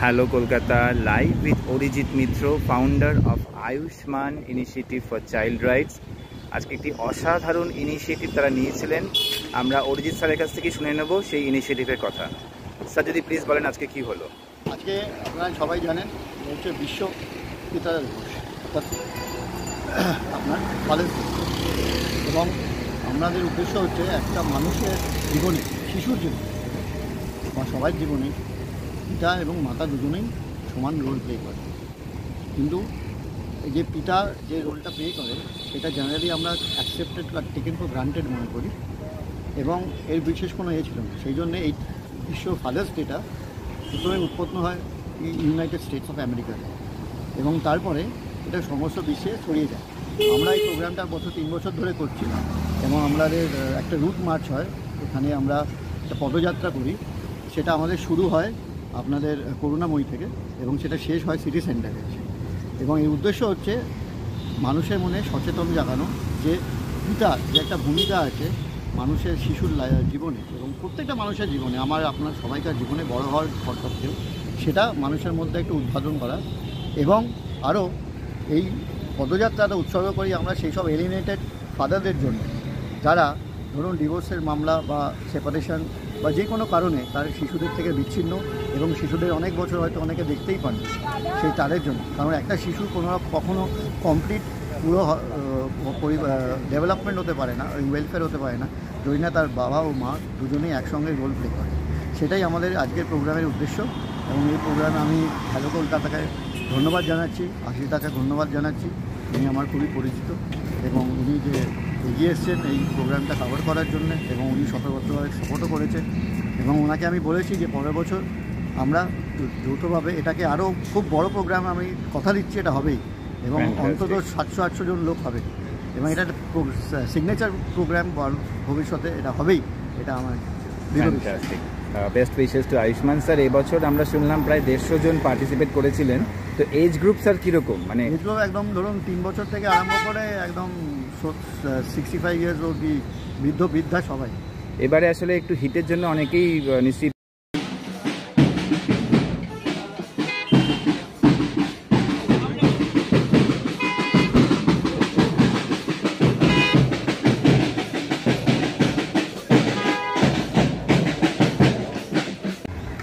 Hello Kolkata, live with Arijit Mitra, founder of Ayushman Initiative for Child Rights. আজকে একটি অসাধারণ initiative তারা নিয়েছিলেন। আমরা অরিজিৎ স্যারের কাছ থেকে শুনে নেব সেই ইনিশিয়েটিভের কথা। স্যার যদি প্লিজ বলেন আজকে কি হলো। আজকে আপনারা সবাই জানেন হচ্ছে বিশ্ব পিতা দিবস, অর্থাৎ আপনার ফাদার্স ডে, এবং আমাদের উদ্দেশ্য হচ্ছে একটা মানুষের জীবনে, শিশুর জীবনে বা সবার জীবনে পিতা এবং মাতা দুজনেই সমান রোল প্লে করে। কিন্তু এই যে পিতা যে রোলটা প্লে করে সেটা জেনারেলি আমরা অ্যাকসেপ্টেড বা টেকেন ফর গ্রান্টেড মনে করি, এবং এর বিশেষ কোনো ছিল না। সেই জন্য এই বিশ্ব ফাদার্স ডেটা প্রথমে উৎপন্ন হয় ইউনাইটেড স্টেটস অফ আমেরিকাতে, এবং তারপরে এটা সমস্ত বিশ্বে ছড়িয়ে যায়। আমরা এই প্রোগ্রামটা 3 বছর ধরে করছি, এবং আমাদের একটা রুট মার্চ হয়, এখানে আমরা একটা পদযাত্রা করি। সেটা আমাদের শুরু হয় আপনাদের করুণাময়ী থেকে, এবং সেটা শেষ হয় সিটি সেন্টারে এসে। এবং এই উদ্দেশ্য হচ্ছে মানুষের মনে সচেতন জাগানো যে পিতার যে একটা ভূমিকা আছে মানুষের, শিশুর জীবনে এবং প্রত্যেকটা মানুষের জীবনে, আমার আপনার সবাইকার জীবনে বড় হওয়ার কর্তব্য, সেটা মানুষের মধ্যে একটু উদ্বোধন করা। এবং আরও এই পদযাত্রাটা উৎসর্গ করি আমরা সেই সব এলিনেটেড ফাদারদের জন্য, যারা ধরুন ডিভোর্সের মামলা বা সেপারেশন বা যে কোনো কারণে তার শিশুদের থেকে বিচ্ছিন্ন, এবং শিশুদের অনেক বছর হয়তো অনেকে দেখতেই পান, সেই তাদের জন্য। কারণ একটা শিশু কখনো কমপ্লিট পুরো ডেভেলপমেন্ট হতে পারে না, ওয়েলফেয়ার হতে পারে না যদি না তার বাবা ও মা দুজনেই একসঙ্গে রোল প্লে করে। সেটাই আমাদের আজকের প্রোগ্রামের উদ্দেশ্য। এবং এই প্রোগ্রামে আমি হ্যালো কলকাতাকে ধন্যবাদ জানাচ্ছি, আশিতাকে ধন্যবাদ জানাচ্ছি। উনি আমার খুবই পরিচিত, এবং উনি যে এগিয়ে এসছেন এই প্রোগ্রামটা কভার করার জন্য, এবং উনি শতবদ্ধভাবে সাপোর্টও করেছেন। এবং ওনাকে আমি বলেছি যে পরের বছর আমরা যৌথভাবে এটাকে আরও খুব বড় প্রোগ্রাম, আমি কথা দিচ্ছি এটা হবেই, এবং অন্তত 700-800 জন লোক হবে, এবং এটা সিগনেচার প্রোগ্রাম ভবিষ্যতে এটা হবেই, এটা আমার best wishes to Ayushman sir. এবছর আমরা শুনলাম প্রায় 150 জন পার্টিসিপেট করেছিলেন। তো এজ গ্রুপ স্যার কীরকম? মানে এজ গ্রুপ একদম ধরুন 3 বছর থেকে আরম্ভ করে একদম 65 ইয়ার্স অবধি, বৃদ্ধা সবাই। এবারে আসলে একটু হিটের জন্য অনেকেই নিশ্চিত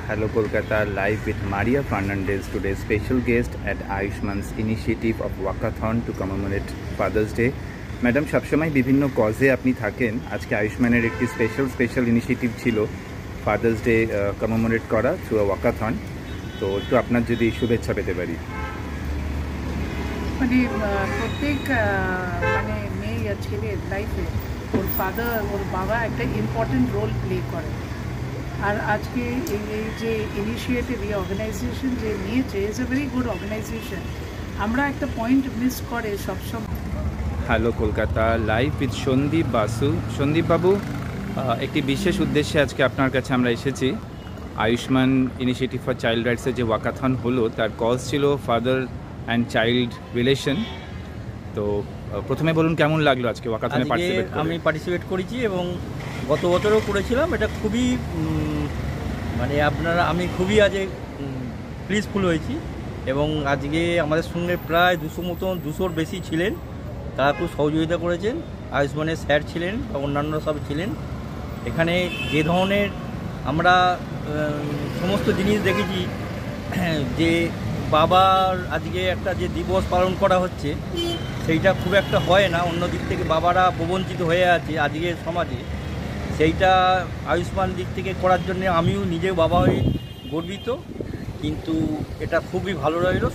Hello Kolkata, live with Maria Fernandez, today's special guest at Ayushman's initiative of Walkathon to commemorate Father's Day. Madam, সবসময় বিভিন্ন কজে আপনি থাকেন, আজকে আয়ুষ্মানের একটি স্পেশাল ইনিশিয়েটিভ ছিল ফাদার্স ডে কমেমোরেট করা থ্রু আ ওয়াকাথন। তো একটু আপনার যদি শুভেচ্ছা পেতে পারি। মানে প্রত্যেক মানে মেয়ে আর ছেলের লাইফে ওর ফাদার, ওর বাবা একটা ইম্পর্টেন্ট রোল প্লে করে। আর আজকে এই যে ইনিশিয়েটিভ, এই অর্গানাইজেশন যে নিয়েছে, is a very good organisation. আমরা একটা পয়েন্ট মিস করে সবসময়। Hello Kolkata, live with Sandeep Basu. Sandeep বাবু, একটি বিশেষ উদ্দেশ্যে আজকে আপনার কাছে আমরা এসেছি। আয়ুষ্মান ইনিশিয়েটিভ ফর চাইল্ড রাইটসের যে ওয়াকাথন হলো, তার কজ ছিল ফাদার অ্যান্ড চাইল্ড রিলেশন। তো প্রথমে বলুন কেমন লাগলো আজকে ওয়াকাথনে পার্টিসিপেট করে? আমি পার্টিসিপেট করেছি এবং গত বছরও করেছিলাম। এটা খুবই মানে আমি খুবই আজ প্লিজফুল হয়েছি, এবং আজকে আমাদের সঙ্গে প্রায় 200-র বেশি ছিলেন। তারা খুব সহযোগিতা করেছেন। আয়ুষ্মানের স্যার ছিলেন বা অন্যান্য সব ছিলেন। এখানে যে ধরনের আমরা সমস্ত জিনিস দেখেছি, যে বাবার আজকে একটা যে দিবস পালন করা হচ্ছে, সেইটা খুব একটা হয় না। অন্য দিক থেকে বাবারা প্রবঞ্চিত হয়ে আছে আজকের সমাজে, সেইটা আয়ুষ্মান দিক থেকে করার জন্য আমিও নিজেও বাবা হয়ে গর্বিত। কিন্তু এটা খুবই ভালো রইল।